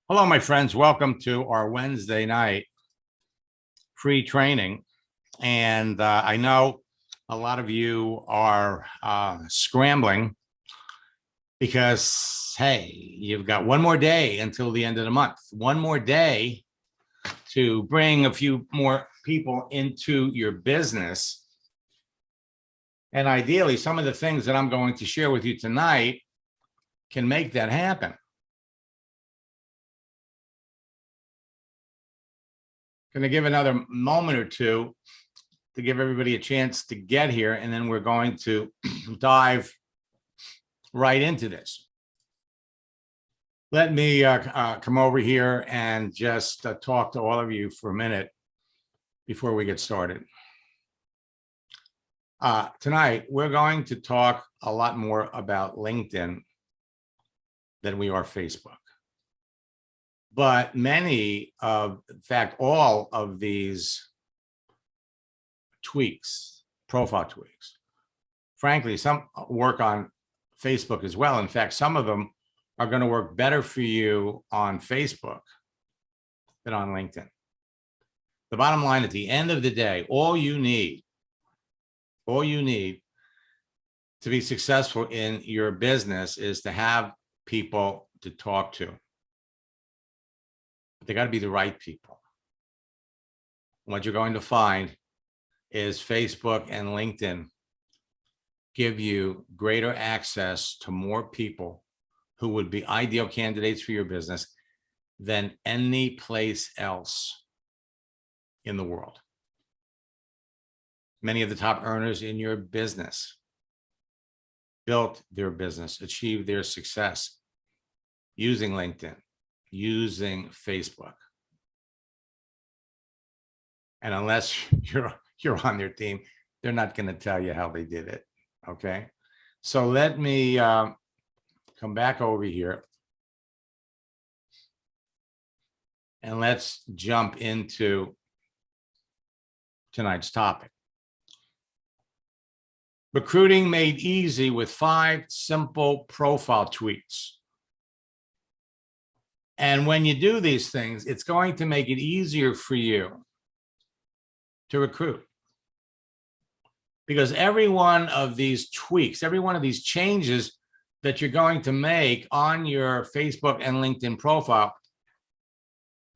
Hello, my friends. Welcome to our Wednesday night free training. And I know a lot of you are scrambling because, hey, you've got one more day until the end of the month, one more day to bring a few more people into your business. And ideally, some of the things that I'm going to share with you tonight can make that happen. Going to give another moment or two to give everybody a chance to get here, and then we're going to dive right into this. Let me come over here and just talk to all of you for a minute before we get started. Tonight, we're going to talk a lot more about LinkedIn than we are Facebook. But many of, in fact, all of these tweaks, profile tweaks, frankly, some work on Facebook as well. In fact, some of them are going to work better for you on Facebook than on LinkedIn. The bottom line, at the end of the day, all you need to be successful in your business is to have people to talk to. They got to be the right people. What you're going to find is Facebook and LinkedIn give you greater access to more people who would be ideal candidates for your business than any place else in the world. Many of the top earners in your business built their business, achieved their success using LinkedIn, using Facebook. And unless you're on their team, they're not going to tell you how they did it. Okay. So let me come back over here and let's jump into tonight's topic. Recruiting made easy with 5 simple profile tweaks. And when you do these things, it's going to make it easier for you to recruit. Because every one of these tweaks, every one of these changes that you're going to make on your Facebook and LinkedIn profile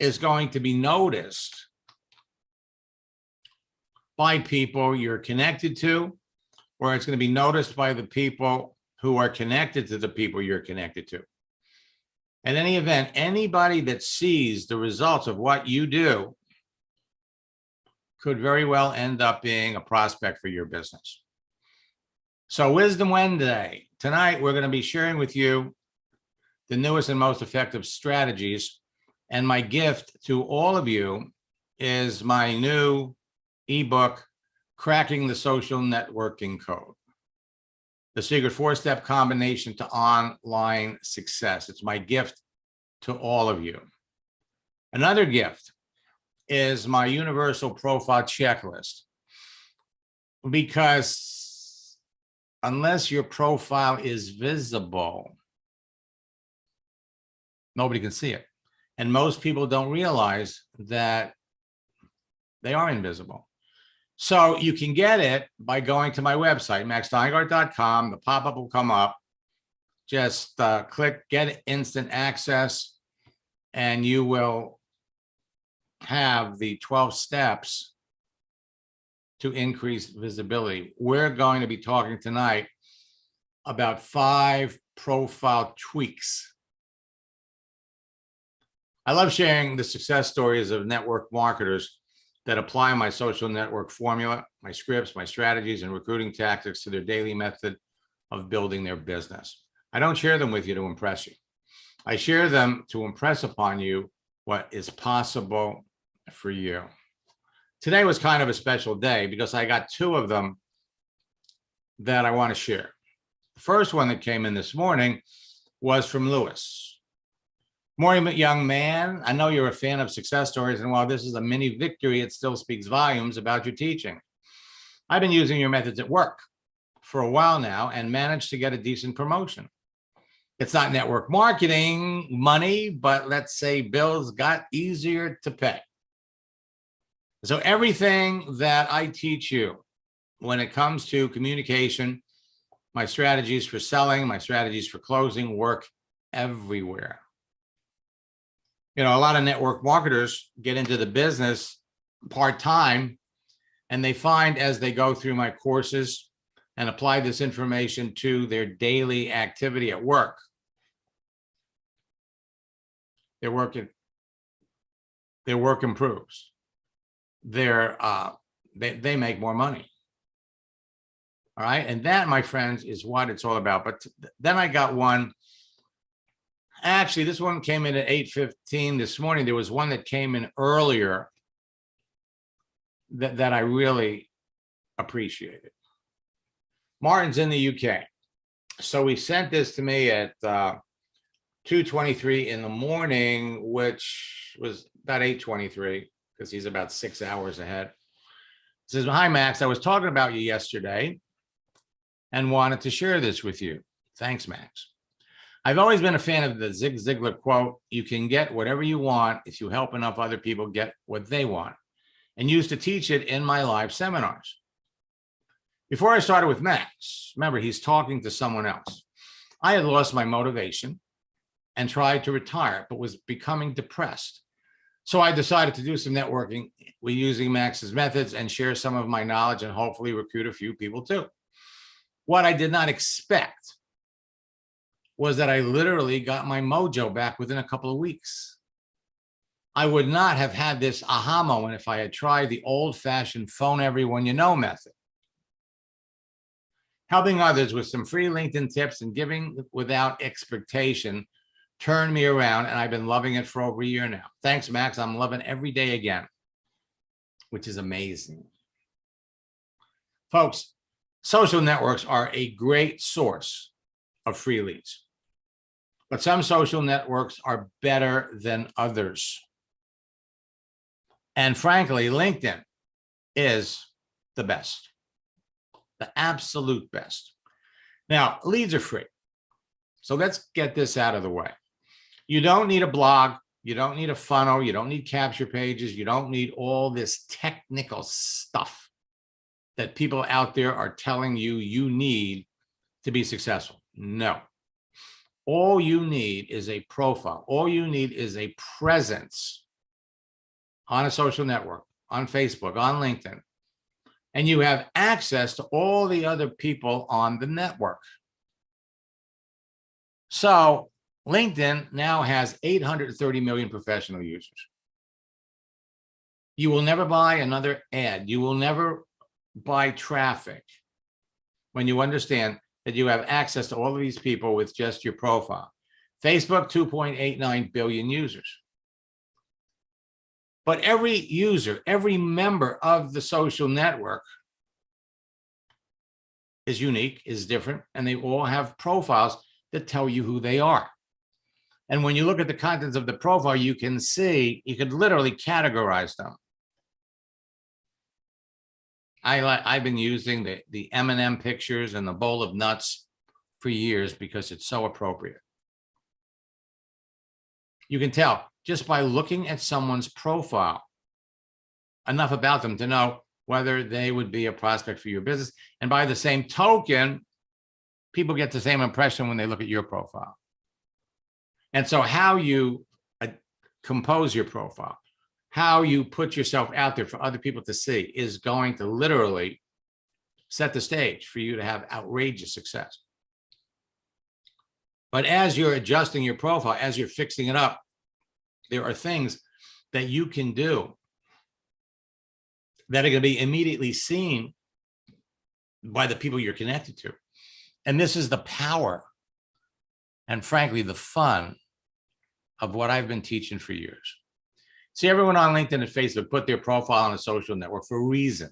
is going to be noticed by people you're connected to, or it's going to be noticed by the people who are connected to the people you're connected to. In any event, anybody that sees the results of what you do could very well end up being a prospect for your business. So Wisdom Wednesday, tonight we're going to be sharing with you the newest and most effective strategies. And my gift to all of you is my new ebook, Cracking the Social Networking Code. The secret 4-step combination to online success. It's my gift to all of you. Another gift is my universal profile checklist, because unless your profile is visible, nobody can see it. And most people don't realize that they are invisible. So you can get it by going to my website, maxsteingart.com. The pop-up will come up. Just click Get Instant Access, and you will have the 12 steps to increase visibility. We're going to be talking tonight about 5 profile tweaks. I love sharing the success stories of network marketers that apply my social network formula, my scripts, my strategies, and recruiting tactics to their daily method of building their business. I don't share them with you to impress you. I share them to impress upon you what is possible for you. Today was kind of a special day because I got 2 of them that I want to share. The first one that came in this morning was from Lewis. Morning, young man. I know you're a fan of success stories, and while this is a mini victory, it still speaks volumes about your teaching. I've been using your methods at work for a while now and managed to get a decent promotion. It's not network marketing money, but let's say bills got easier to pay. So everything that I teach you when it comes to communication, my strategies for selling, my strategies for closing work everywhere. You know, a lot of network marketers get into the business part-time, and they find as they go through my courses and apply this information to their daily activity at work, their work improves. They make more money. All right. And that, my friends, is what it's all about. But then I got one. Actually, this one came in at 8:15 this morning. There was one that came in earlier that I really appreciated. Martin's in the UK. So he sent this to me at 2:23 in the morning, which was about 8:23, because he's about 6 hours ahead. He says, "Hi, Max. I was talking about you yesterday and wanted to share this with you. Thanks, Max. I've always been a fan of the Zig Ziglar quote, you can get whatever you want if you help enough other people get what they want, and used to teach it in my live seminars. Before I started with Max," remember, he's talking to someone else, "I had lost my motivation and tried to retire, but was becoming depressed. So I decided to do some networking with using Max's methods and share some of my knowledge and hopefully recruit a few people too. What I did not expect was that I literally got my mojo back within a couple of weeks. I would not have had this aha moment if I had tried the old-fashioned phone everyone you know method. Helping others with some free LinkedIn tips and giving without expectation turned me around, and I've been loving it for over a year now. Thanks, Max. I'm loving every day again," which is amazing. Folks, social networks are a great source of free leads, but some social networks are better than others. And frankly, LinkedIn is the best, the absolute best. Now, leads are free. So let's get this out of the way. You don't need a blog. You don't need a funnel. You don't need capture pages. You don't need all this technical stuff that people out there are telling you you need to be successful. No. All you need is a profile. All you need is a presence on a social network, on Facebook, on LinkedIn, and you have access to all the other people on the network. So LinkedIn now has 830 million professional users. You will never buy another ad. You will never buy traffic when you understand that you have access to all of these people with just your profile. Facebook, 2.89 billion users. But every user, every member of the social network is unique, is different, and they all have profiles that tell you who they are. And when you look at the contents of the profile, you can see, you could literally categorize them. I've been using the M&M pictures and the bowl of nuts for years because it's so appropriate. You can tell just by looking at someone's profile enough about them to know whether they would be a prospect for your business. And by the same token, people get the same impression when they look at your profile. And so how you compose your profile, how you put yourself out there for other people to see is going to literally set the stage for you to have outrageous success. But as you're adjusting your profile, as you're fixing it up, there are things that you can do that are going to be immediately seen by the people you're connected to. And this is the power and frankly, the fun of what I've been teaching for years. See, everyone on LinkedIn and Facebook put their profile on a social network for a reason.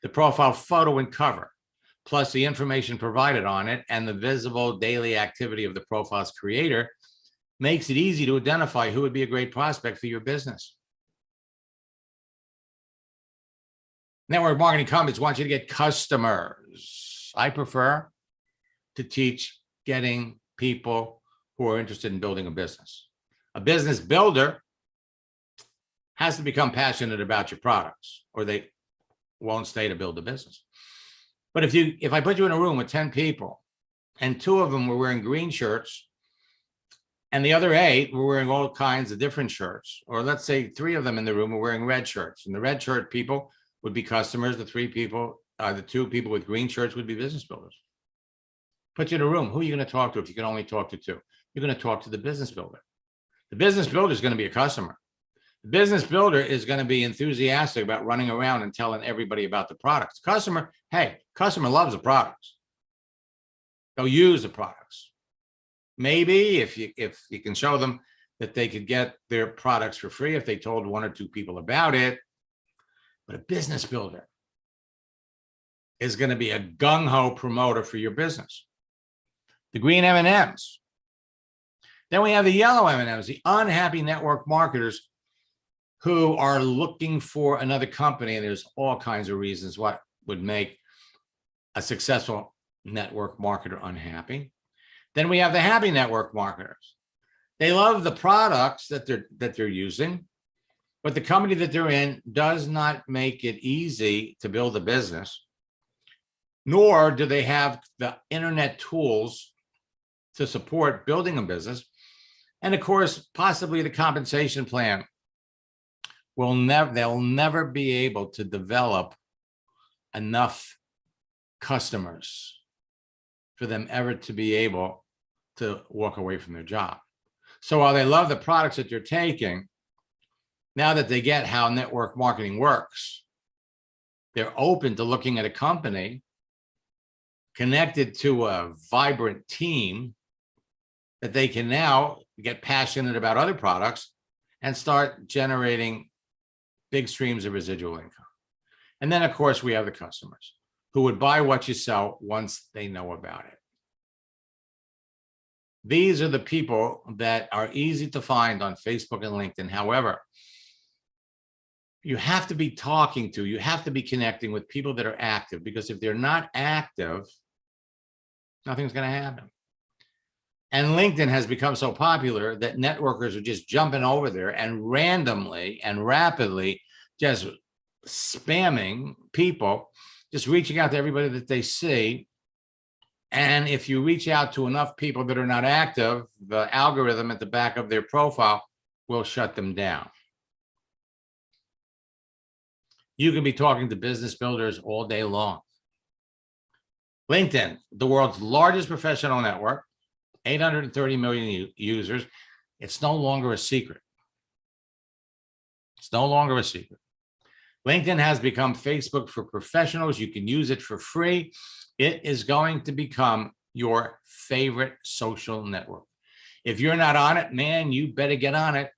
The profile photo and cover, plus the information provided on it and the visible daily activity of the profile's creator makes it easy to identify who would be a great prospect for your business. Network marketing companies want you to get customers. I prefer to teach getting people who are interested in building a business. A business builder has to become passionate about your products, or they won't stay to build a business. But if I put you in a room with 10 people and 2 of them were wearing green shirts and the other 8 were wearing all kinds of different shirts, or let's say 3 of them in the room were wearing red shirts, and the red shirt people would be customers, the 2 people with green shirts would be business builders. Put you in a room, who are you going to talk to if you can only talk to 2? You're going to talk to the business builder. The business builder is going to be a customer. The business builder is going to be enthusiastic about running around and telling everybody about the products. Customer, hey, customer loves the products. They'll use the products. Maybe if you can show them that they could get their products for free if they told 1 or 2 people about it. But a business builder is going to be a gung-ho promoter for your business. The green M&Ms. Then we have the yellow M&Ms, the unhappy network marketers who are looking for another company. And there's all kinds of reasons what would make a successful network marketer unhappy. Then we have the happy network marketers. They love the products that they're using, but the company that they're in does not make it easy to build a business, nor do they have the internet tools to support building a business. And of course, possibly the compensation plan they'll never be able to develop enough customers for them ever to be able to walk away from their job. So while they love the products that they're taking, now that they get how network marketing works, they're open to looking at a company connected to a vibrant team that they can now get passionate about other products and start generating big streams of residual income. And then, of course, we have the customers who would buy what you sell once they know about it. These are the people that are easy to find on Facebook and LinkedIn. However, you have to be talking to, you have to be connecting with people that are active, because if they're not active, nothing's going to happen. And LinkedIn has become so popular that networkers are just jumping over there and randomly and rapidly just spamming people, just reaching out to everybody that they see. And if you reach out to enough people that are not active, the algorithm at the back of their profile will shut them down. You can be talking to business builders all day long. LinkedIn, the world's largest professional network, 830 million users. It's no longer a secret. It's no longer a secret. LinkedIn has become Facebook for professionals. You can use it for free. It is going to become your favorite social network. If you're not on it, man, you better get on it.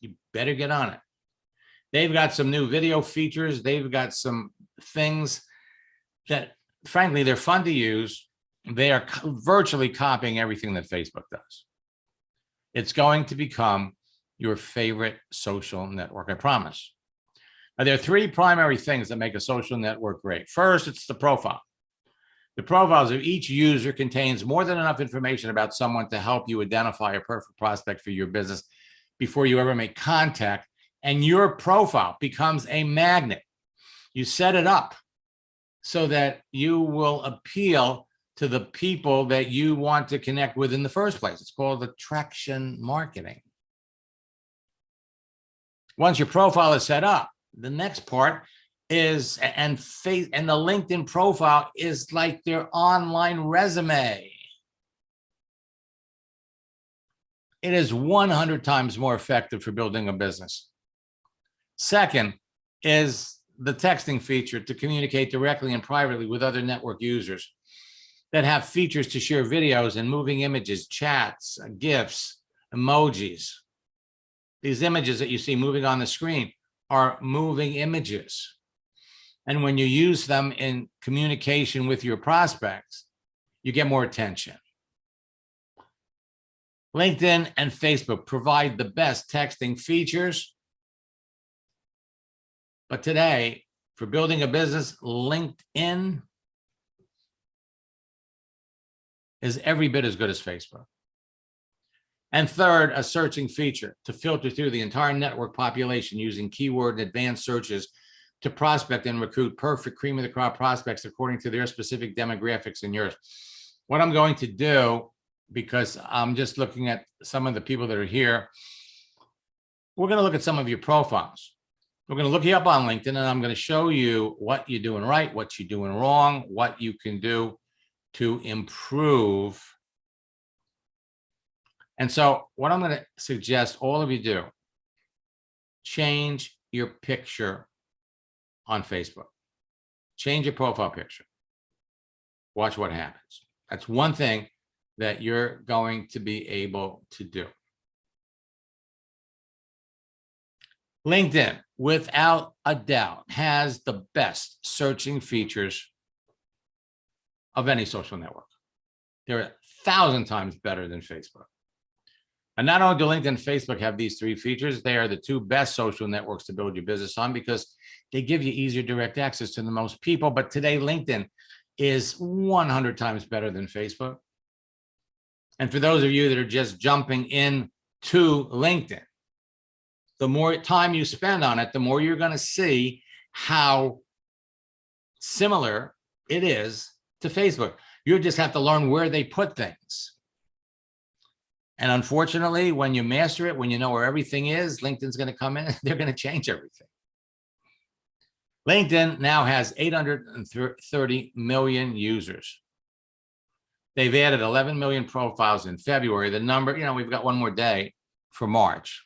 You better get on it. They've got some new video features. They've got some things that, frankly, they're fun to use. They are virtually copying everything that Facebook does. It's going to become your favorite social network, I promise. Now, there are 3 primary things that make a social network great. First, it's the profile. The profiles of each user contains more than enough information about someone to help you identify a perfect prospect for your business before you ever make contact. And your profile becomes a magnet. You set it up so that you will appeal to the people that you want to connect with in the first place. It's called attraction marketing. Once your profile is set up, the next part is, and the LinkedIn profile is like their online resume. It is 100 times more effective for building a business. Second is the texting feature to communicate directly and privately with other network users that have features to share videos and moving images, chats, GIFs, emojis. These images that you see moving on the screen are moving images. And when you use them in communication with your prospects, you get more attention. LinkedIn and Facebook provide the best texting features. But today, for building a business, LinkedIn is every bit as good as Facebook. And third, a searching feature to filter through the entire network population using keyword and advanced searches to prospect and recruit perfect cream of the crop prospects according to their specific demographics and yours. What I'm going to do, because I'm just looking at some of the people that are here, we're going to look at some of your profiles. We're going to look you up on LinkedIn, and I'm going to show you what you're doing right, what you're doing wrong, what you can do to improve. And so what I'm going to suggest all of you do, change your picture on Facebook. Change your profile picture. Watch what happens. That's one thing that you're going to be able to do. LinkedIn, without a doubt, has the best searching features of any social network. They're 1,000 times better than Facebook. And not only do LinkedIn and Facebook have these three features, they are the two best social networks to build your business on because they give you easier direct access to the most people. But today, LinkedIn is 100 times better than Facebook. And for those of you that are just jumping in to LinkedIn, the more time you spend on it, the more you're going to see how similar it is to Facebook. You just have to learn where they put things. And unfortunately, when you master it, when you know where everything is, LinkedIn's going to come in, they're going to change everything. LinkedIn now has 830 million users. They've added 11 million profiles in February. The number, we've got one more day for March.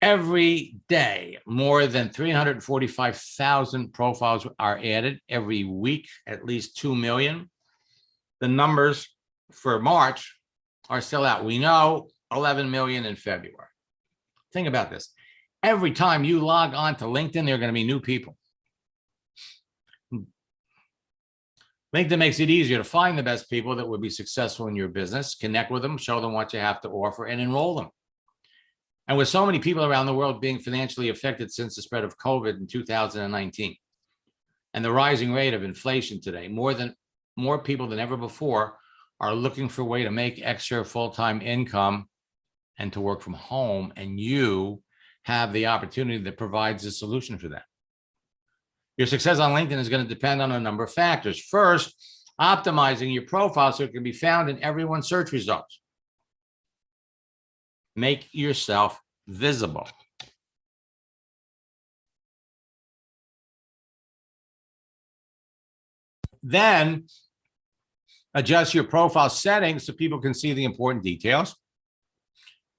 Every day, more than 345,000 profiles are added. Every week, at least 2 million. The numbers for March are still out. We know 11 million in February. Think about this. Every time you log on to LinkedIn, there are going to be new people. LinkedIn makes it easier to find the best people that would be successful in your business, connect with them, show them what you have to offer, and enroll them. And with so many people around the world being financially affected since the spread of COVID in 2019 and the rising rate of inflation today, more people than ever before are looking for a way to make extra full-time income and to work from home, and you have the opportunity that provides a solution for that. Your success on LinkedIn is going to depend on a number of factors. First, optimizing your profile so it can be found in everyone's search results. Make yourself visible. Then adjust your profile settings so people can see the important details.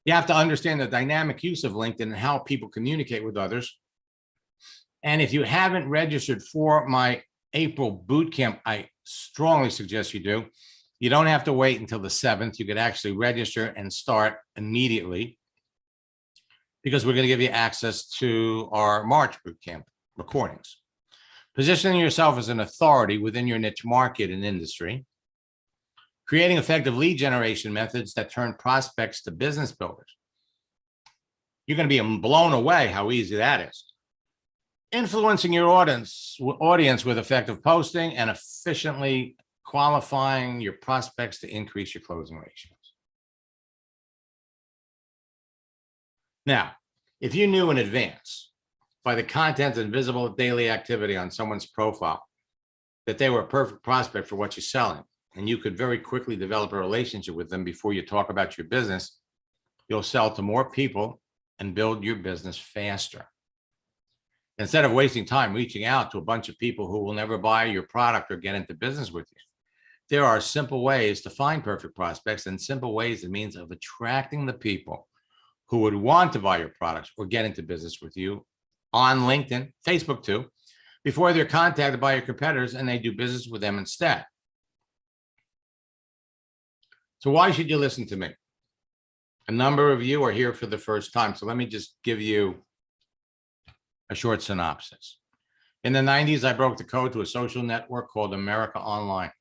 You have to understand the dynamic use of LinkedIn and how people communicate with others. And if you haven't registered for my April bootcamp, I strongly suggest you do. You don't have to wait until the 7th. You could actually register and start immediately because we're going to give you access to our March bootcamp recordings. Positioning yourself as an authority within your niche market and industry. Creating effective lead generation methods that turn prospects to business builders. You're going to be blown away how easy that is. Influencing your audience with effective posting and efficiently qualifying your prospects to increase your closing ratios. Now, if you knew in advance by the content and visible daily activity on someone's profile that they were a perfect prospect for what you're selling, and you could very quickly develop a relationship with them before you talk about your business, you'll sell to more people and build your business faster. Instead of wasting time reaching out to a bunch of people who will never buy your product or get into business with you, there are simple ways to find perfect prospects and simple ways and means of attracting the people who would want to buy your products or get into business with you on LinkedIn, Facebook too, before they're contacted by your competitors and they do business with them instead. So why should you listen to me? A number of you are here for the first time. So let me just give you a short synopsis. In the 90s, I broke the code to a social network called America Online.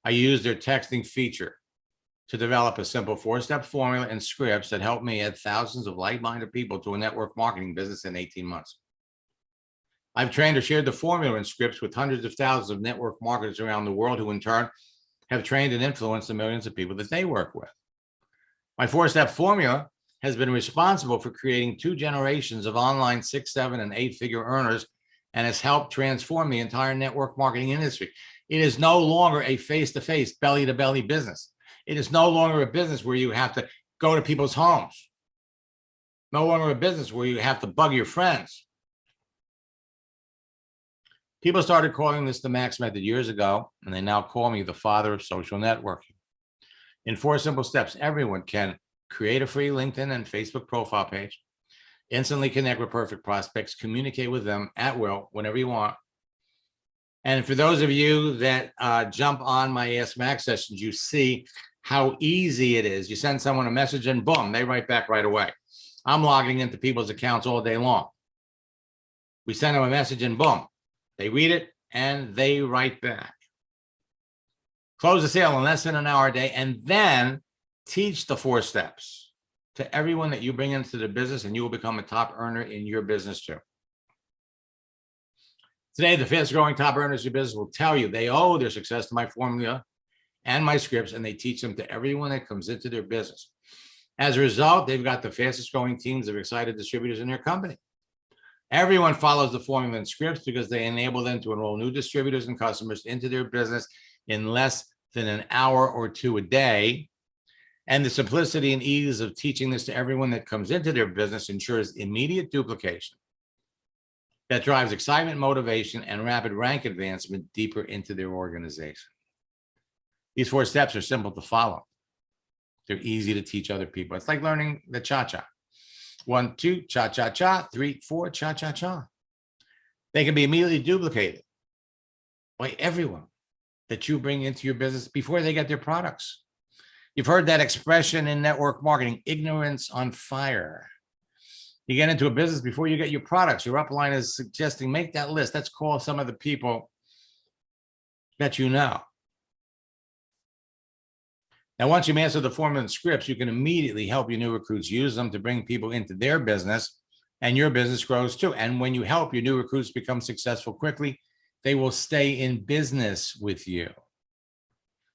I used their texting feature to develop a simple 4-step formula and scripts that helped me add thousands of like-minded people to a network marketing business in 18 months. I've trained or shared the formula and scripts with hundreds of thousands of network marketers around the world who in turn have trained and influenced the millions of people that they work with. My 4-step formula has been responsible for creating 2 generations of online 6, 7, and 8-figure earners and has helped transform the entire network marketing industry. It is no longer a face-to-face, belly-to-belly business. It is no longer a business where you have to go to people's homes. No longer a business where you have to bug your friends. People started calling this the Max Method years ago, and they now call me the father of social networking. In 4 simple steps, everyone can create a free LinkedIn and Facebook profile page, instantly connect with perfect prospects, communicate with them at will, whenever you want. And for those of you that jump on my Ask Max sessions, you see how easy it is. You send someone a message and boom, they write back right away. I'm logging into people's accounts all day long. We send them a message and boom, they read it and they write back. Close the sale in less than an hour a day, and then teach the 4 steps to everyone that you bring into the business, and you will become a top earner in your business too. Today, the fastest growing top earners in your business will tell you they owe their success to my formula and my scripts, and they teach them to everyone that comes into their business. As a result, they've got the fastest growing teams of excited distributors in their company. Everyone follows the formula and scripts because they enable them to enroll new distributors and customers into their business in less than an hour or 2 a day. And the simplicity and ease of teaching this to everyone that comes into their business ensures immediate duplication that drives excitement, motivation, and rapid rank advancement deeper into their organization. These 4 steps are simple to follow. They're easy to teach other people. It's like learning the cha-cha. 1, 2, cha-cha-cha, 3, 4, cha-cha-cha. They can be immediately duplicated by everyone that you bring into your business before they get their products. You've heard that expression in network marketing, ignorance on fire. You get into a business before you get your products. Your upline is suggesting, make that list. Let's call some of the people that you know. Now, once you master the formula and scripts, you can immediately help your new recruits use them to bring people into their business, and your business grows too. And when you help your new recruits become successful quickly, they will stay in business with you.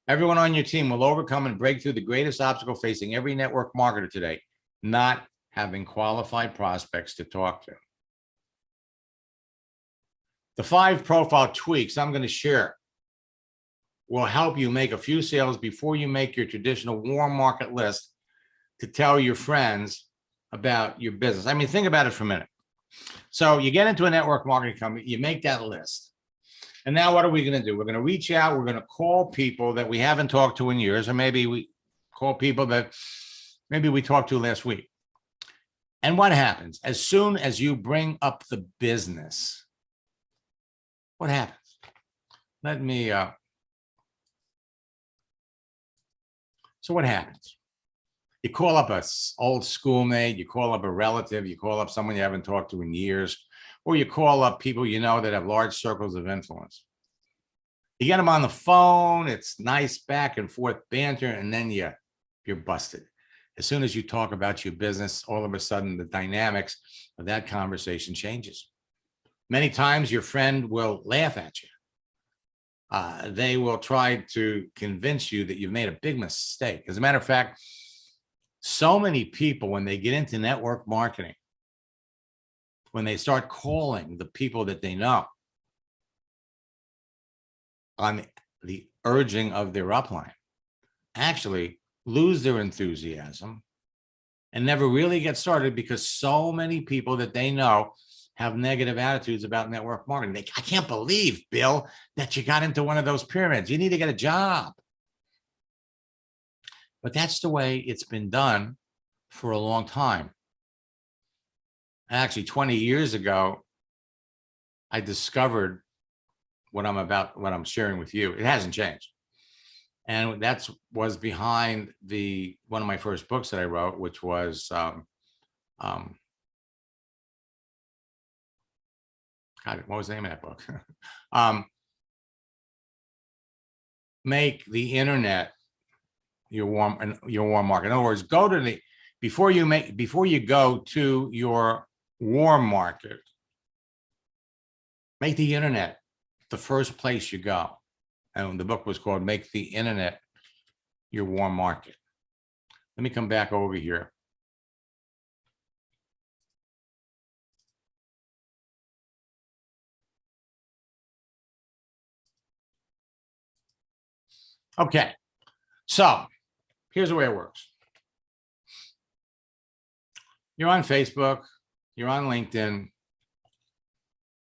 Everyone on your team will overcome and break through the greatest obstacle facing every network marketer today, not having qualified prospects to talk to. The 5 profile tweaks I'm going to share will help you make a few sales before you make your traditional warm market list to tell your friends about your business. I mean, think about it for a minute. So you get into a network marketing company, you make that list. And now what are we going to do? We're going to reach out. We're going to call people that we haven't talked to in years, or maybe we call people that maybe we talked to last week. And what happens? As soon as you bring up the business, what happens? Let me, so what happens? You call up an old schoolmate, you call up a relative, you call up someone you haven't talked to in years, or you call up people you know that have large circles of influence. You get them on the phone, it's nice back and forth banter, and then you're busted. As soon as you talk about your business, all of a sudden the dynamics of that conversation changes. Many times your friend will laugh at you. They will try to convince you that you've made a big mistake. As a matter of fact, so many people, when they get into network marketing, when they start calling the people that they know on the urging of their upline, actually lose their enthusiasm and never really get started because so many people that they know have negative attitudes about network marketing. I can't believe, Bill, that you got into one of those pyramids. You need to get a job. But that's the way it's been done for a long time. Actually, 20 years ago, I discovered what I'm sharing with you. It hasn't changed. And that was behind one of my first books that I wrote, which was God, what was the name of that book? Make the internet your warm market. In other words, go to before you go to your warm market, make the internet the first place you go. And the book was called Make the Internet Your Warm Market. Let me come back over here. Okay, so here's the way it works. You're on Facebook, you're on LinkedIn,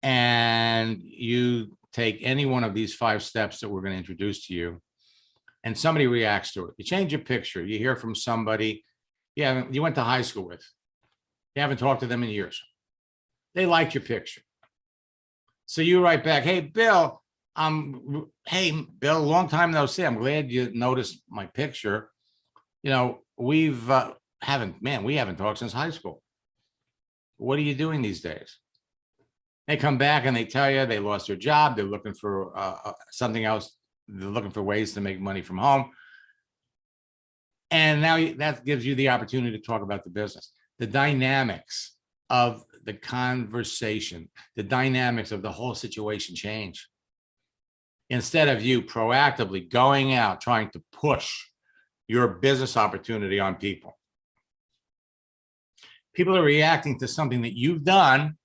and you take any one of these 5 steps that we're going to introduce to you, and somebody reacts to it. You change your picture. You hear from somebody you went to high school with. You haven't talked to them in years. They like your picture. So you write back, hey, Bill, long time no see. I'm glad you noticed my picture. You know, we haven't talked since high school. What are you doing these days? They come back and they tell you they lost their job. They're looking for something else. They're looking for ways to make money from home. And now that gives you the opportunity to talk about the business, the dynamics of the conversation, the dynamics of the whole situation change. Instead of you proactively going out, trying to push your business opportunity on people. People are reacting to something that you've done.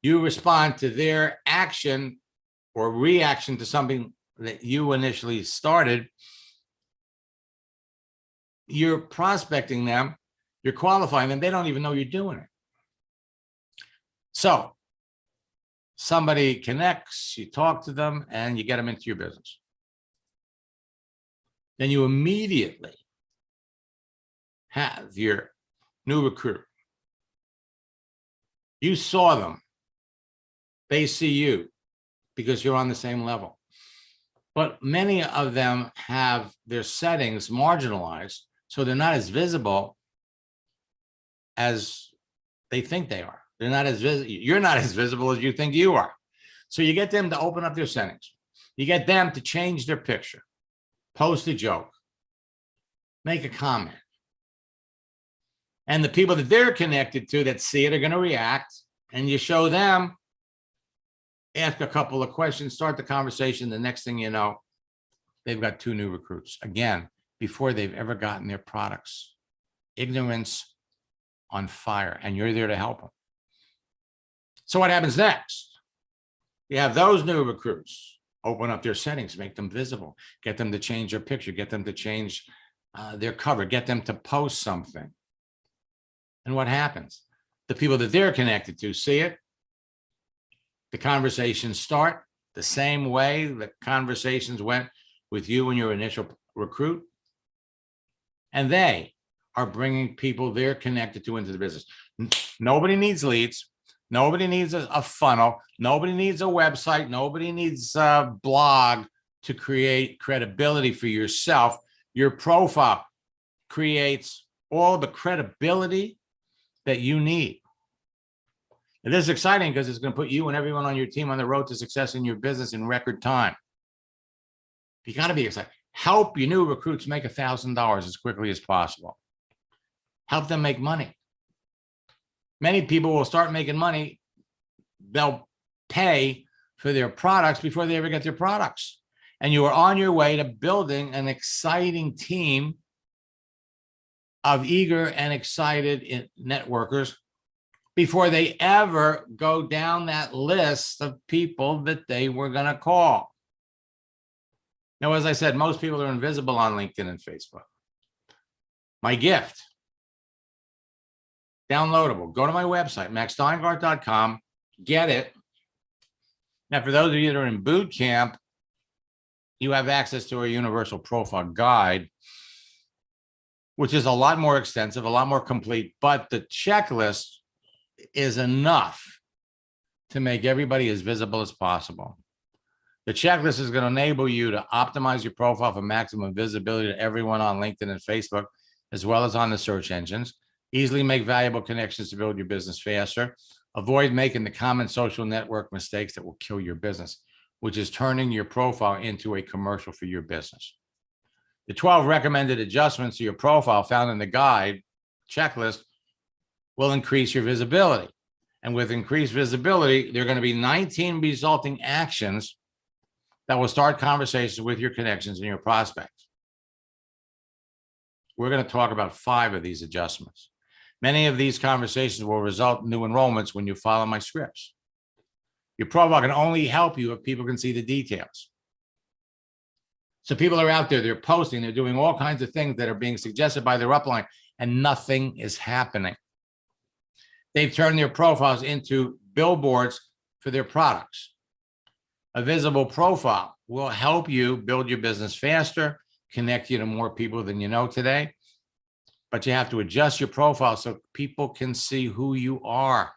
You respond to their action or reaction to something that you initially started. You're prospecting them, you're qualifying them, they don't even know you're doing it. So somebody connects, you talk to them, and you get them into your business. Then you immediately have your new recruit. You saw them. They see you because you're on the same level. But many of them have their settings marginalized, so they're not as visible as they think they are. They're not as visible. You're not as visible as you think you are. So you get them to open up their settings. You get them to change their picture, post a joke, make a comment. And the people that they're connected to that see it are going to react, and you show them, ask a couple of questions, start the conversation. The next thing you know, they've got 2 new recruits. Again, before they've ever gotten their products. Ignorance on fire, and you're there to help them. So what happens next? You have those new recruits open up their settings, make them visible, get them to change their picture, get them to change their cover, get them to post something. And what happens? The people that they're connected to see it. The conversations start the same way the conversations went with you and your initial recruit. And they are bringing people they're connected to into the business. Nobody needs leads. Nobody needs a funnel. Nobody needs a website. Nobody needs a blog to create credibility for yourself. Your profile creates all the credibility that you need. And this is exciting because it's going to put you and everyone on your team on the road to success in your business in record time. You got to be excited. Help your new recruits make $1,000 as quickly as possible. Help them make money. Many people will start making money. They'll pay for their products before they ever get their products. And you are on your way to building an exciting team of eager and excited networkers before they ever go down that list of people that they were going to call. Now, as I said, most people are invisible on LinkedIn and Facebook. My gift, downloadable. Go to my website, maxsteingart.com, get it. Now, for those of you that are in boot camp, you have access to a universal profile guide, which is a lot more extensive, a lot more complete, but the checklist is enough to make everybody as visible as possible. The checklist is going to enable you to optimize your profile for maximum visibility to everyone on LinkedIn and Facebook, as well as on the search engines. Easily make valuable connections to build your business faster. Avoid making the common social network mistakes that will kill your business, which is turning your profile into a commercial for your business. The 12 recommended adjustments to your profile found in the guide checklist will increase your visibility. And with increased visibility, there are going to be 19 resulting actions that will start conversations with your connections and your prospects. We're going to talk about 5 of these adjustments. Many of these conversations will result in new enrollments when you follow my scripts. Your profile can only help you if people can see the details. So people are out there, they're posting, they're doing all kinds of things that are being suggested by their upline, and nothing is happening. They've turned their profiles into billboards for their products. A visible profile will help you build your business faster, connect you to more people than you know today, but you have to adjust your profile so people can see who you are.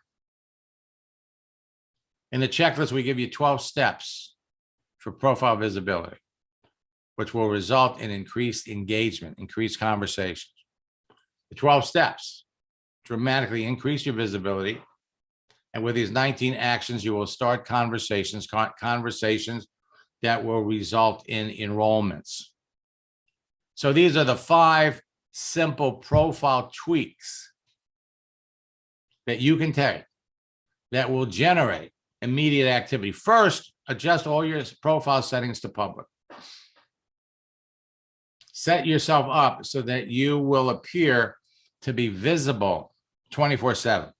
In the checklist, we give you 12 steps for profile visibility, which will result in increased engagement, increased conversations. The 12 steps dramatically increase your visibility. And with these 19 actions, you will start conversations that will result in enrollments. So these are the 5 simple profile tweaks that you can take that will generate immediate activity. First, adjust all your profile settings to public. Set yourself up so that you will appear to be visible 24/7.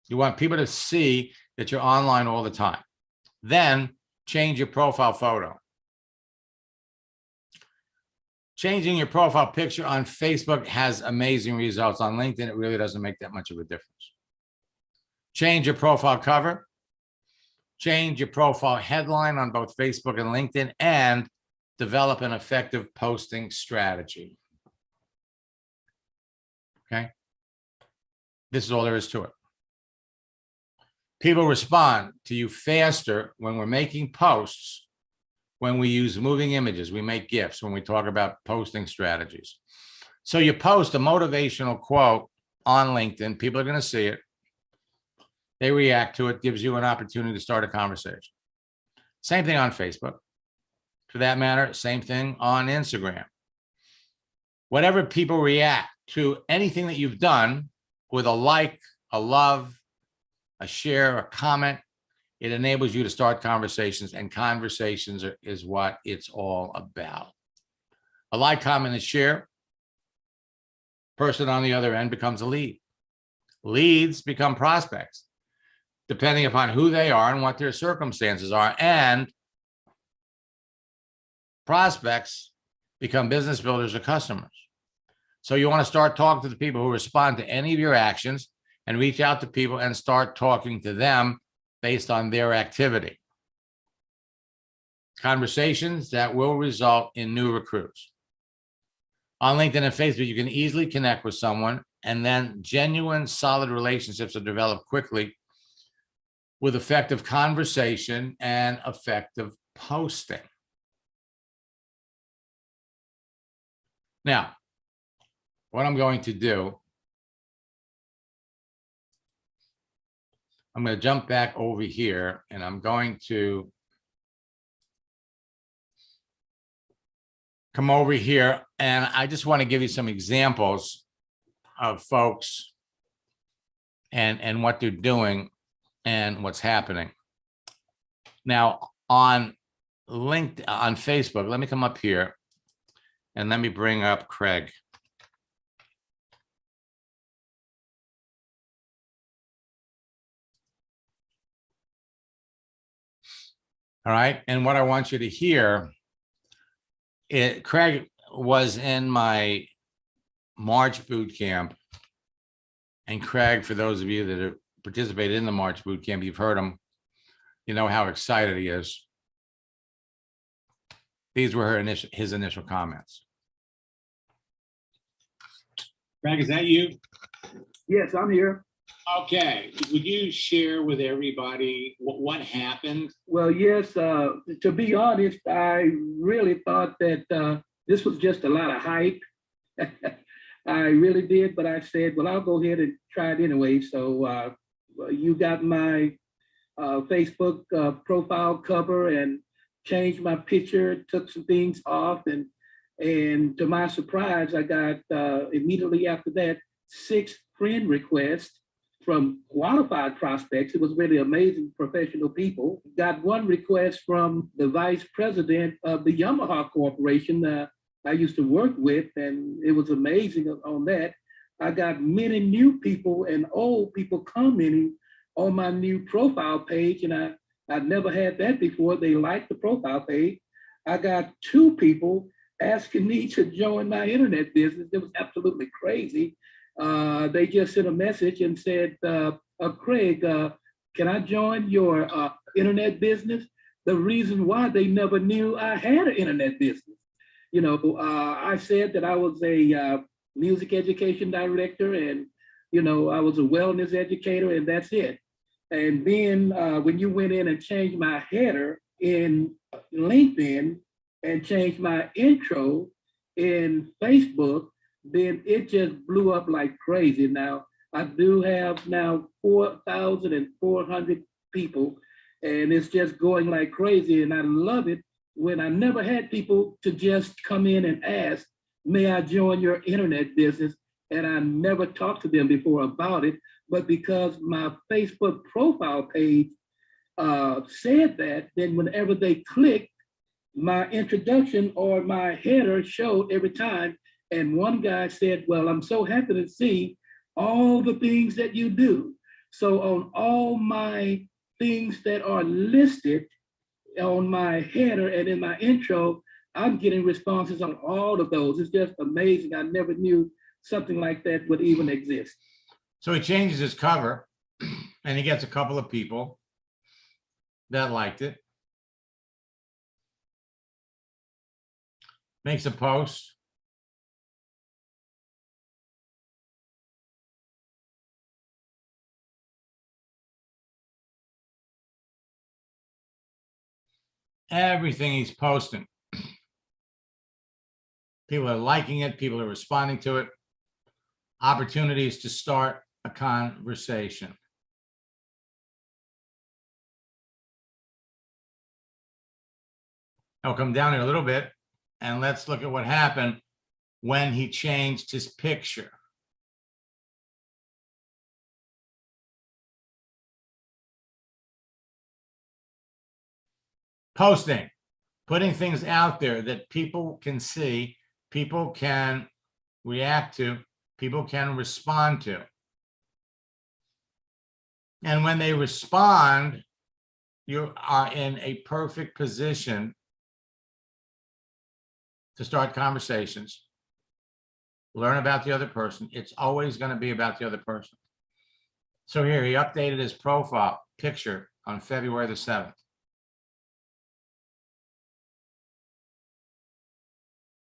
You want people to see that you're online all the time. Then change your profile photo. Changing your profile picture on Facebook has amazing results. On LinkedIn, it really doesn't make that much of a difference. Change your profile cover. Change your profile headline on both Facebook and LinkedIn, and develop an effective posting strategy. Okay? This is all there is to it. People respond to you faster when we're making posts, when we use moving images, we make GIFs, when we talk about posting strategies. So you post a motivational quote on LinkedIn, people are going to see it. They react to it, gives you an opportunity to start a conversation. Same thing on Facebook. For that matter, same thing on Instagram. Whatever people react to anything that you've done with a like, a love, a share, a comment, it enables you to start conversations, and conversations is what it's all about. A like, comment, and share. Person on the other end becomes a lead. Leads become prospects, depending upon who they are and what their circumstances are. And prospects become business builders or customers. So you want to start talking to the people who respond to any of your actions, and reach out to people and start talking to them based on their activity. Conversations that will result in new recruits. On LinkedIn and Facebook, you can easily connect with someone, and then genuine, solid relationships are developed quickly with effective conversation and effective posting. Now, what I'm going to do, I'm going to jump back over here, and I'm going to come over here, and I just want to give you some examples of folks and what they're doing and what's happening. Now, on LinkedIn, on Facebook, let me come up here and let me bring up Craig. All right, and what I want you to hear, Craig was in my March boot camp, and Craig, for those of you that have participated in the March boot camp, you've heard him, you know how excited he is. These were his initial comments. Craig, is that you? Yes, I'm here. Okay. Would you share with everybody what happened? Well, yes, to be honest, I really thought that this was just a lot of hype. I really did, but I said, well, I'll go ahead and try it anyway. So you got my Facebook profile cover and changed my picture, took some things off, and to my surprise, I got immediately after that 6 friend requests from qualified prospects. It was really amazing professional people. Got one request from the vice president of the Yamaha Corporation I used to work with, and it was amazing on that. I got many new people and old people commenting on my new profile page, and I'd never had that before. They liked the profile page. I got 2 people asking me to join my internet business. It was absolutely crazy. They just sent a message and said, Craig, can I join your internet business? The reason why they never knew I had an internet business. You know, I said that I was a music education director, and, you know, I was a wellness educator, and that's it. And then when you went in and changed my header in LinkedIn and changed my intro in Facebook, then it just blew up like crazy. Now, I do have now 4,400 people, and it's just going like crazy. And I love it when I never had people to just come in and ask, may I join your internet business? And I never talked to them before about it. But because my Facebook profile page said that, then whenever they clicked, my introduction or my header showed every time. And one guy said, well, I'm so happy to see all the things that you do. So on all my things that are listed on my header and in my intro, I'm getting responses on all of those. It's just amazing. I never knew something like that would even exist. So he changes his cover and he gets a couple of people that liked it. Makes a post. Everything he's posting, people are liking it, people are responding to it. Opportunities to start a conversation. I'll come down here a little bit and let's look at what happened when he changed his picture. Posting, putting things out there that people can see, people can react to, people can respond to. And when they respond, you are in a perfect position to start conversations, learn about the other person. It's always going to be about the other person. So here, he updated his profile picture on February the 7th.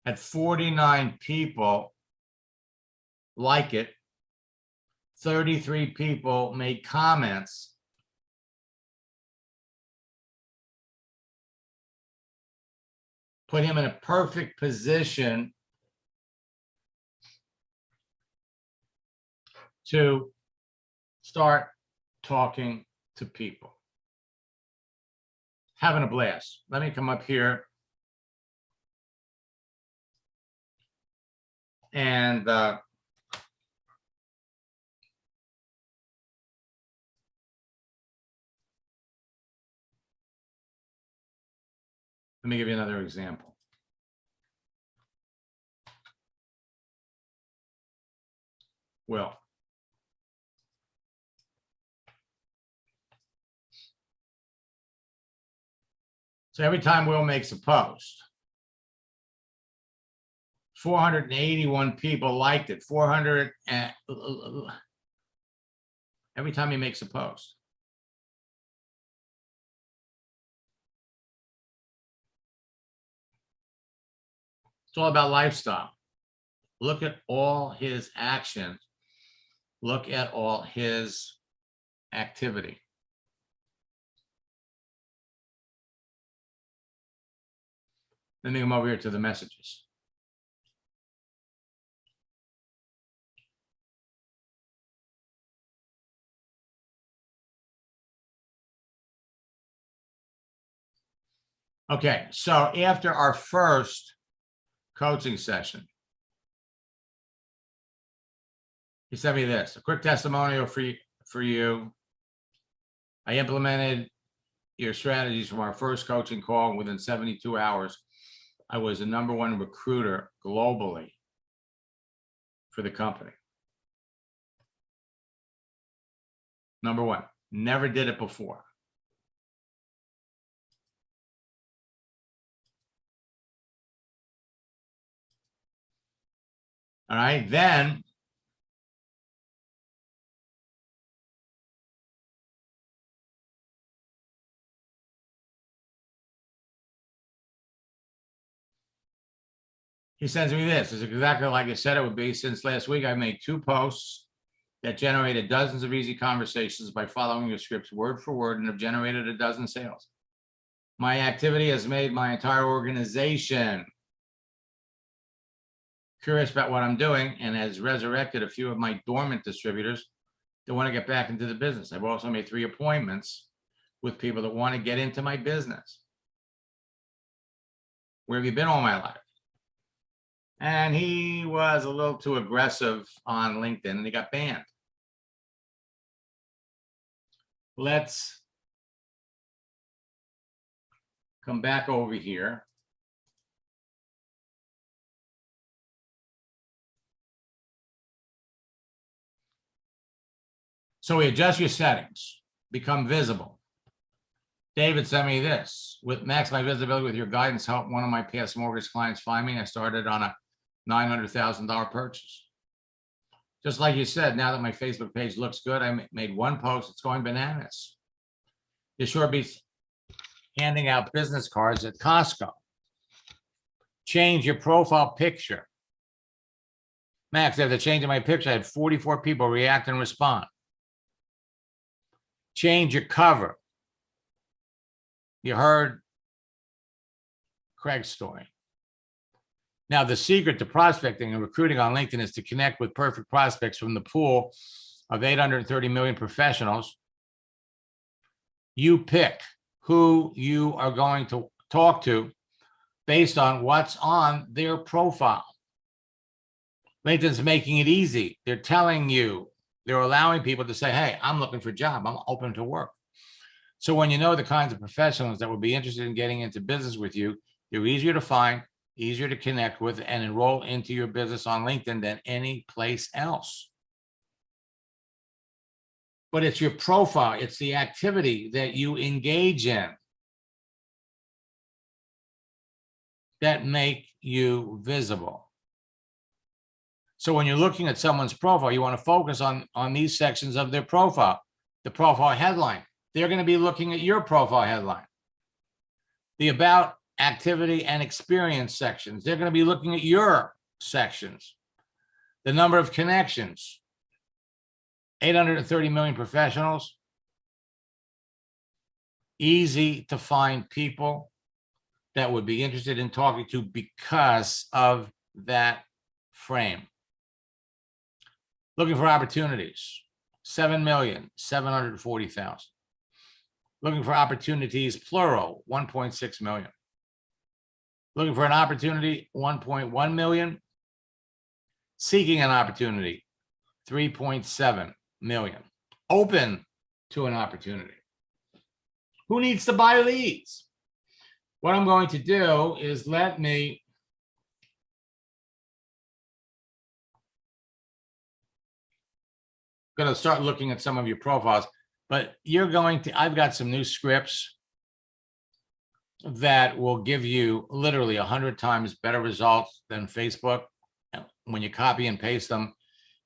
Had 49 people like it. 33 people made comments. Put him in a perfect position to start talking to people. Having a blast. Let me come up here. And let me give you another example. Will. So every time Will makes a post, 481 people liked it. 400 every time he makes a post. It's all about lifestyle. Look at all his actions. Look at all his activity. Let me come over here to the messages. Okay, so after our first coaching session, he sent me this, a quick testimonial for you. I implemented your strategies from our first coaching call. And within 72 hours, I was the #1 recruiter globally for the company. #1, never did it before. All right, then he sends me this. It's exactly like I said it would be. Since last week, I've made 2 posts that generated dozens of easy conversations by following your scripts word for word and have generated a dozen sales. My activity has made my entire organization curious about what I'm doing and has resurrected a few of my dormant distributors that want to get back into the business. I've also made 3 appointments with people that want to get into my business. Where have you been all my life? And he was a little too aggressive on LinkedIn and he got banned. Let's come back over here. So we adjust your settings, become visible. David sent me this. With max my visibility with your guidance, help one of my past mortgage clients find me. I started on a $900,000 purchase. Just like you said, now that my Facebook page looks good, I made 1 post. It's going bananas. You sure beats handing out business cards at Costco. Change your profile picture. Max, after changing my picture, I had 44 people react and respond. Change your cover. You heard Craig's story. Now, the secret to prospecting and recruiting on LinkedIn is to connect with perfect prospects from the pool of 830 million professionals. You pick who you are going to talk to based on what's on their profile. LinkedIn's making it easy. They're telling you, they're allowing people to say, hey, I'm looking for a job. I'm open to work. So when you know the kinds of professionals that would be interested in getting into business with you, they're easier to find, easier to connect with, and enroll into your business on LinkedIn than any place else. But it's your profile, it's the activity that you engage in that make you visible. So when you're looking at someone's profile, you want to focus on these sections of their profile. The profile headline, they're going to be looking at your profile headline. The about, activity, and experience sections, they're going to be looking at your sections. The number of connections, 830 million professionals, easy to find people that would be interested in talking to because of that frame. Looking for opportunities, 7,740,000. Looking for opportunities, plural, 1.6 million. Looking for an opportunity, 1.1 million. Seeking an opportunity, 3.7 million. Open to an opportunity. Who needs to buy leads? What I'm going to do is let me going to start looking at some of your profiles, but you're going to, I've got some new scripts that will give you literally 100 times better results than Facebook. When you copy and paste them,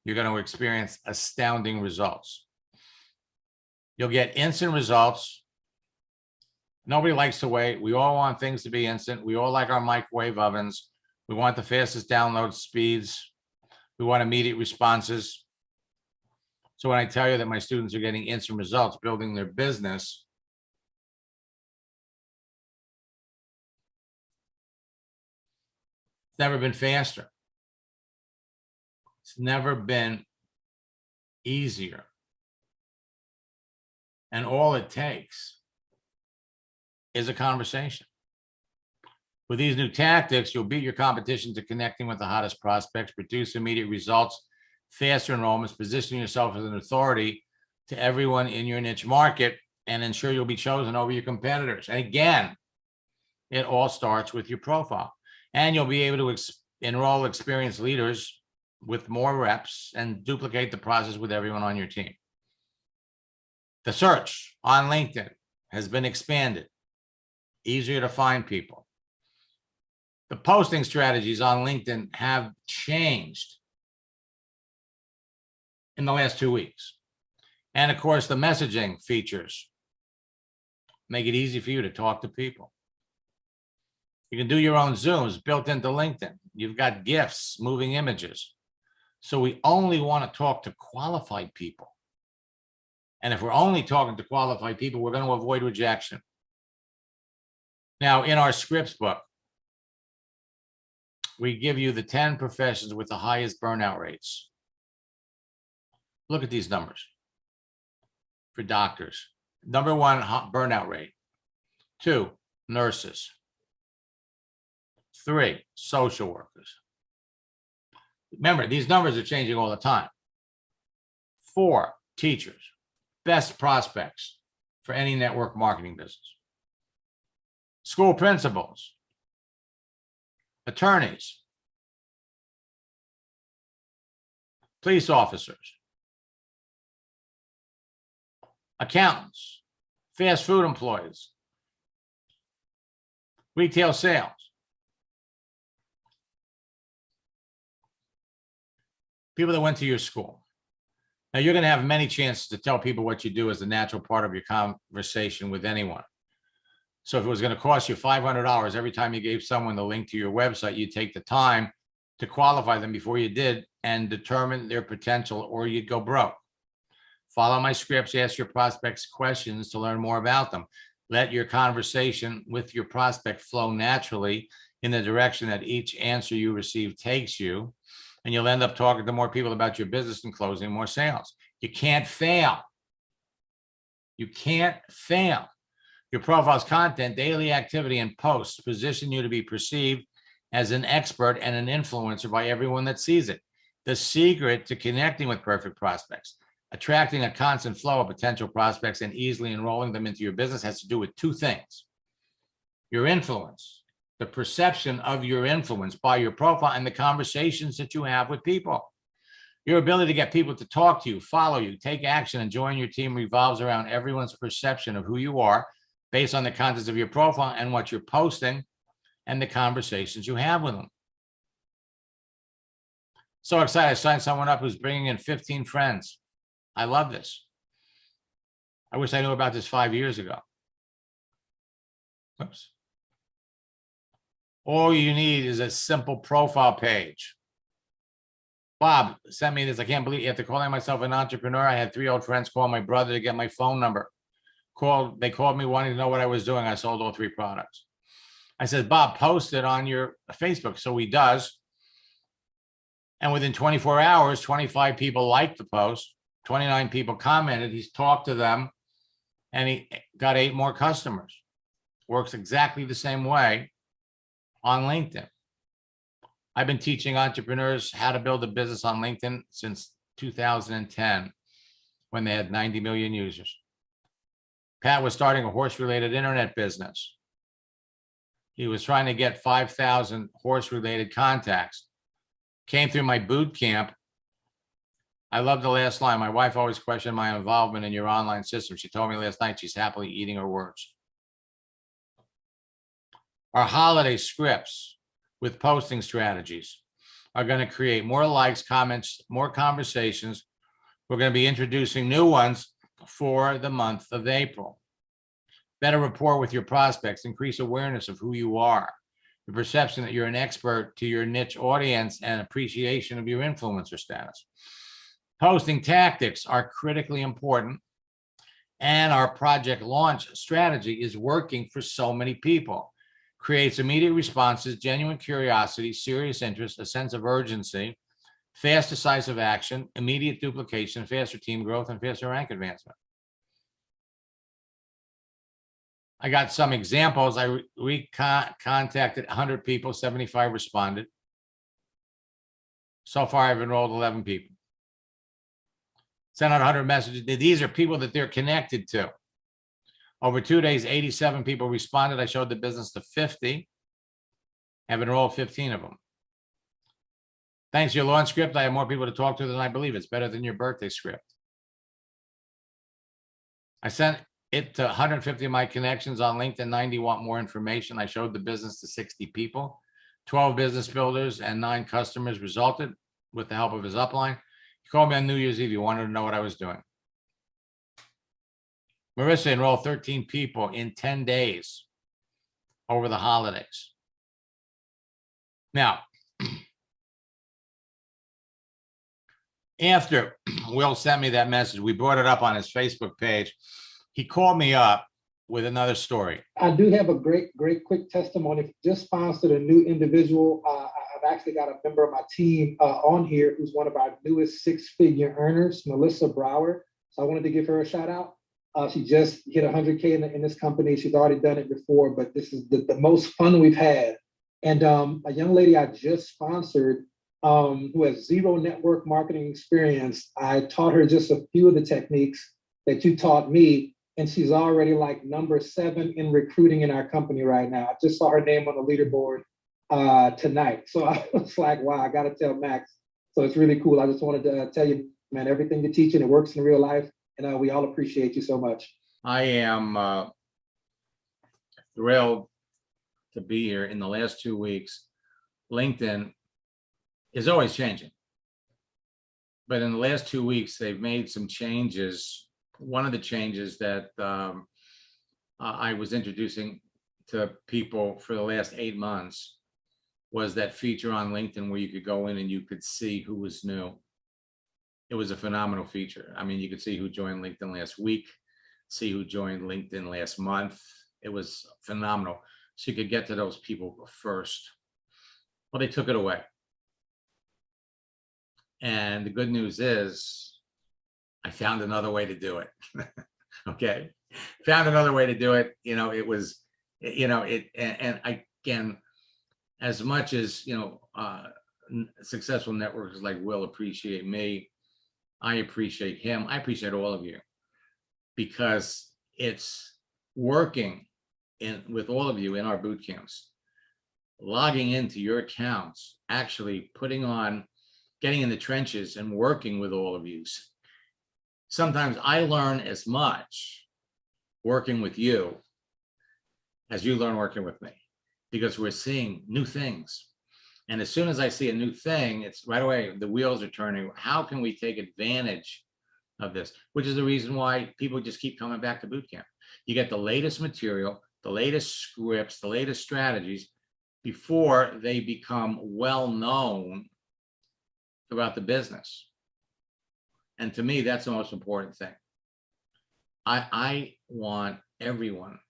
you're going to experience astounding results. You'll get instant results. Nobody likes to wait. We all want things to be instant. We all like our microwave ovens. We want the fastest download speeds. We want immediate responses. So when I tell you that my students are getting instant results, building their business, it's never been faster. It's never been easier. And all it takes is a conversation. With these new tactics, you'll beat your competition to connecting with the hottest prospects, produce immediate results, faster enrollments, positioning yourself as an authority to everyone in your niche market and ensure you'll be chosen over your competitors. And again, it all starts with your profile. And you'll be able to enroll experienced leaders with more reps and duplicate the process with everyone on your team. The search on LinkedIn has been expanded, easier to find people. The posting strategies on LinkedIn have changed in the last 2 weeks. And of course, the messaging features make it easy for you to talk to people. You can do your own Zooms built into LinkedIn. You've got GIFs, moving images. So we only want to talk to qualified people. And if we're only talking to qualified people, we're going to avoid rejection. Now, in our scripts book, we give you the 10 professions with the highest burnout rates. Look at these numbers for doctors. Number 1, burnout rate. 2, nurses. 3, social workers. Remember, these numbers are changing all the time. 4, teachers. Best prospects for any network marketing business. School principals. Attorneys. Police officers. Accountants. Fast food employees. Retail sales. People that went to your school. Now, you're going to have many chances to tell people what you do as a natural part of your conversation with anyone. So if it was going to cost you $500 every time you gave someone the link to your website, you'd take the time to qualify them before you did and determine their potential, or you'd go broke. Follow my scripts, ask your prospects questions to learn more about them. Let your conversation with your prospect flow naturally in the direction that each answer you receive takes you. And you'll end up talking to more people about your business and closing more sales. You can't fail. You can't fail. Your profile's content, daily activity, and posts position you to be perceived as an expert and an influencer by everyone that sees it. The secret to connecting with perfect prospects, attracting a constant flow of potential prospects, and easily enrolling them into your business has to do with 2 things. Your influence. The perception of your influence by your profile and the conversations that you have with people. Your ability to get people to talk to you, follow you, take action, and join your team revolves around everyone's perception of who you are based on the contents of your profile and what you're posting and the conversations you have with them. So excited. I signed someone up who's bringing in 15 friends. I love this. I wish I knew about this 5 years ago. Oops. All you need is a simple profile page. Bob sent me this. I can't believe, after calling myself an entrepreneur, I had 3 old friends call my brother to get my phone number. They called me wanting to know what I was doing. I sold all 3 products. I said, Bob, post it on your Facebook. So he does. And within 24 hours, 25 people liked the post. 29 people commented. He's talked to them and he got 8 more customers. Works exactly the same way on LinkedIn. I've been teaching entrepreneurs how to build a business on LinkedIn since 2010, when they had 90 million users. Pat was starting a horse-related internet business. He was trying to get 5,000 horse-related contacts. Came through my boot camp. I love the last line. My wife always questioned my involvement in your online system. She told me last night she's happily eating her words. Our holiday scripts with posting strategies are going to create more likes, comments, more conversations. We're going to be introducing new ones for the month of April. Better rapport with your prospects, increase awareness of who you are, the perception that you're an expert to your niche audience, and appreciation of your influencer status. Posting tactics are critically important, and our project launch strategy is working for so many people. Creates immediate responses, genuine curiosity, serious interest, a sense of urgency, fast, decisive action, immediate duplication, faster team growth, and faster rank advancement. I got some examples. I contacted 100 people, 75 responded. So far, I've enrolled 11 people. Sent out 100 messages. These are people that they're connected to. Over 2 days, 87 people responded. I showed the business to 50. Have enrolled 15 of them. Thanks to your launch script, I have more people to talk to than I believe. It's better than your birthday script. I sent it to 150 of my connections on LinkedIn. 90 want more information. I showed the business to 60 people. 12 business builders and 9 customers resulted with the help of his upline. He called me on New Year's Eve. He wanted to know what I was doing. Marissa enrolled 13 people in 10 days over the holidays. Now, after Will sent me that message, we brought it up on his Facebook page. He called me up with another story. I do have a great quick testimony. Just sponsored a new individual. I've actually got a member of my team on here who's one of our newest 6-figure earners, Melissa Brower. So I wanted to give her a shout out. She just hit 100K in this company. She's already done it before, but this is the most fun we've had. And a young lady I just sponsored who has 0 network marketing experience. I taught her just a few of the techniques that you taught me, and she's already like number 7 in recruiting in our company right now. I just saw her name on the leaderboard tonight. So I was like, wow, I got to tell Max. So it's really cool. I just wanted to tell you, man, everything you're teaching, it works in real life. And we all appreciate you so much. I am thrilled to be here. In the last 2 weeks, LinkedIn is always changing. But in the last 2 weeks, they've made some changes. One of the changes that I was introducing to people for the last 8 months was that feature on LinkedIn where you could go in and you could see who was new. It was a phenomenal feature. I mean, you could see who joined LinkedIn last week, see who joined LinkedIn last month. It was phenomenal. So you could get to those people first. Well, they took it away. And the good news is I found another way to do it. Okay. Found another way to do it. You know, it was, you know, and again, as much as, you know, successful networkers like Will appreciate me, I appreciate him. I appreciate all of you because it's working with all of you in our boot camps, logging into your accounts, actually getting in the trenches and working with all of you. Sometimes I learn as much working with you as you learn working with me because we're seeing new things. And as soon as I see a new thing, it's right away, the wheels are turning. How can we take advantage of this? Which is the reason why people just keep coming back to boot camp. You get the latest material, the latest scripts, the latest strategies before they become well-known throughout the business. And to me, that's the most important thing. I want everyone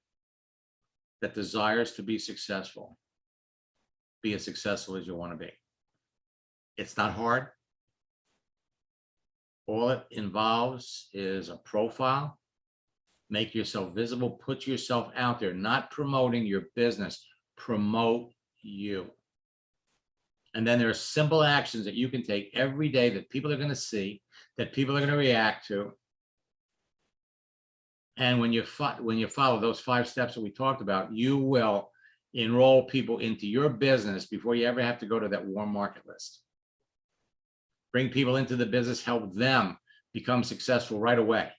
that desires to be successful be as successful as you want to be. It's not hard. All it involves is a profile. Make yourself visible, put yourself out there, not promoting your business, promote you. And then there are simple actions that you can take every day that people are going to see, that people are going to react to. And when you follow those 5 steps that we talked about, you will enroll people into your business before you ever have to go to that warm market list. Bring people into the business, help them become successful right away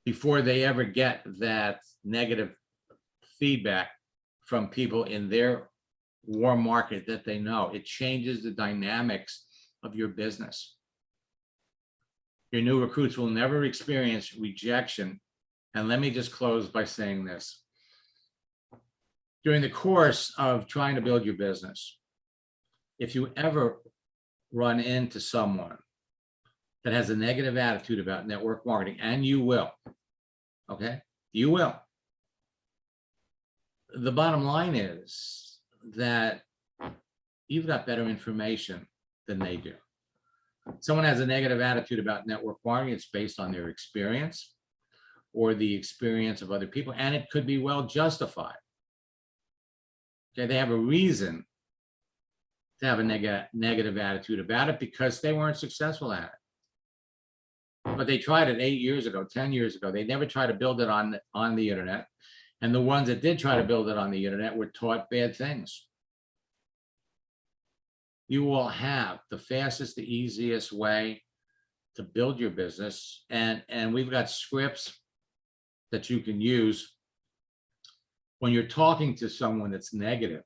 before they ever get that negative feedback from people in their warm market that they know. It changes the dynamics of your business. Your new recruits will never experience rejection. And let me just close by saying this. During the course of trying to build your business, if you ever run into someone that has a negative attitude about network marketing, and you will, okay? You will. The bottom line is that you've got better information than they do. Someone has a negative attitude about network marketing, it's based on their experience or the experience of other people, and it could be well justified. Okay, they have a reason to have a negative attitude about it because they weren't successful at it. But they tried it 8 years ago, 10 years ago. They never tried to build it on the internet. And the ones that did try to build it on the internet were taught bad things. You will have the fastest, the easiest way to build your business. And we've got scripts that you can use when you're talking to someone that's negative.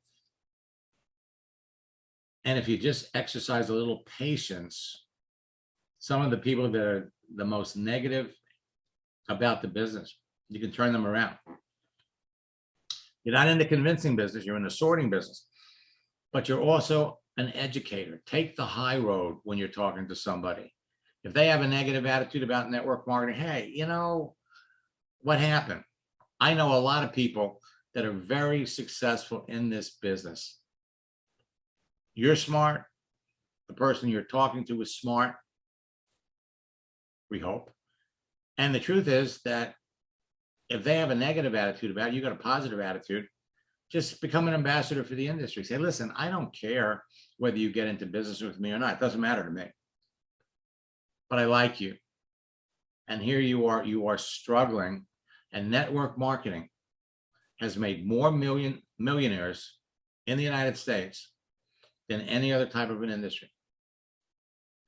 And if you just exercise a little patience, some of the people that are the most negative about the business, you can turn them around. You're not in the convincing business, you're in the sorting business, but you're also an educator. Take the high road when you're talking to somebody. If they have a negative attitude about network marketing, hey, you know, what happened? I know a lot of people that are very successful in this business. You're smart. The person you're talking to is smart. We hope. And the truth is that if they have a negative attitude about it, you got a positive attitude, just become an ambassador for the industry. Say, listen, I don't care whether you get into business with me or not. It doesn't matter to me. But I like you. And here you are struggling. And network marketing has made more millionaires in the United States than any other type of an industry.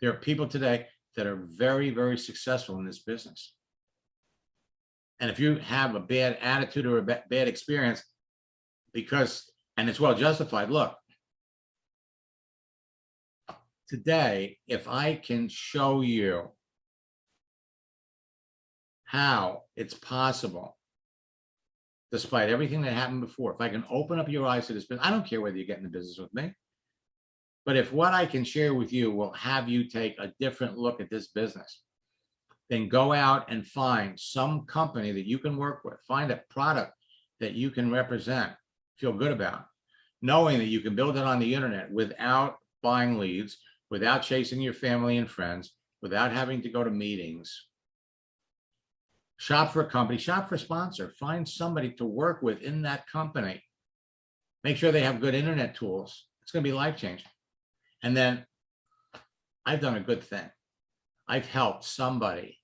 There are people today that are very, very successful in this business. And if you have a bad attitude or a bad experience, and it's well justified, look, today, if I can show you how it's possible, despite everything that happened before, if I can open up your eyes to this business, I don't care whether you get in the business with me, but if what I can share with you will have you take a different look at this business, then go out and find some company that you can work with, find a product that you can represent, feel good about, knowing that you can build it on the internet without buying leads, without chasing your family and friends, without having to go to meetings. Shop for a company, shop for a sponsor, find somebody to work with in that company. Make sure they have good internet tools. It's going to be life-changing. And then I've done a good thing. I've helped somebody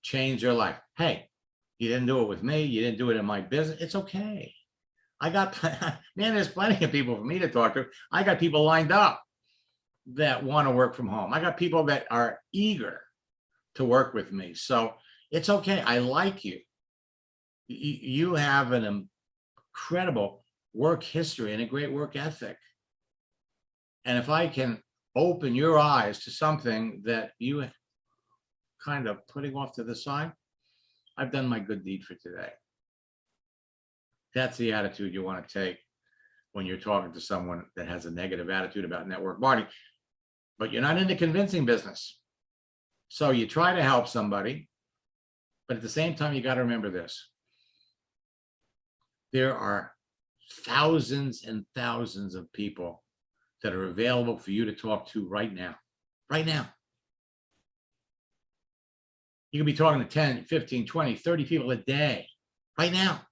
change their life. Hey, you didn't do it with me. You didn't do it in my business. It's okay. I got, man, there's plenty of people for me to talk to. I got people lined up that want to work from home. I got people that are eager to work with me. So it's okay. I like you. You have an incredible work history and a great work ethic. And if I can open your eyes to something that you kind of putting off to the side, I've done my good deed for today. That's the attitude you want to take when you're talking to someone that has a negative attitude about network marketing, but you're not in the convincing business. So you try to help somebody, but at the same time, you got to remember this. There are thousands and thousands of people that are available for you to talk to right now. Right now. You can be talking to 10, 15, 20, 30 people a day. Right now.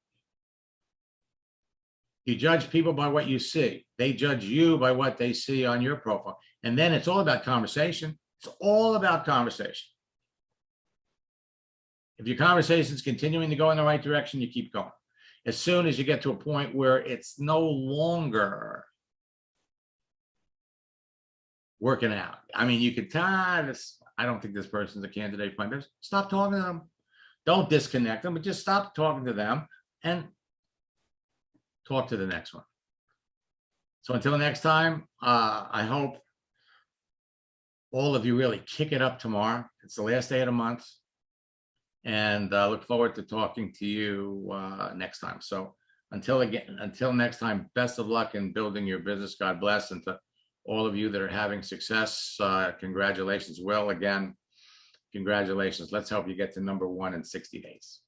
You judge people by what you see. They judge you by what they see on your profile. And then it's all about conversation. It's all about conversation. If your conversation is continuing to go in the right direction, you keep going. As soon as you get to a point where it's no longer working out. I mean, you could tell this, I don't think this person's a candidate for my business. Stop talking to them. Don't disconnect them, but just stop talking to them and talk to the next one. So until next time, I hope all of you really kick it up tomorrow. It's the last day of the month. And I look forward to talking to you next time. So until next time, best of luck in building your business. God bless. And to all of you that are having success, congratulations. Will, again, congratulations. Let's help you get to #1 in 60 days.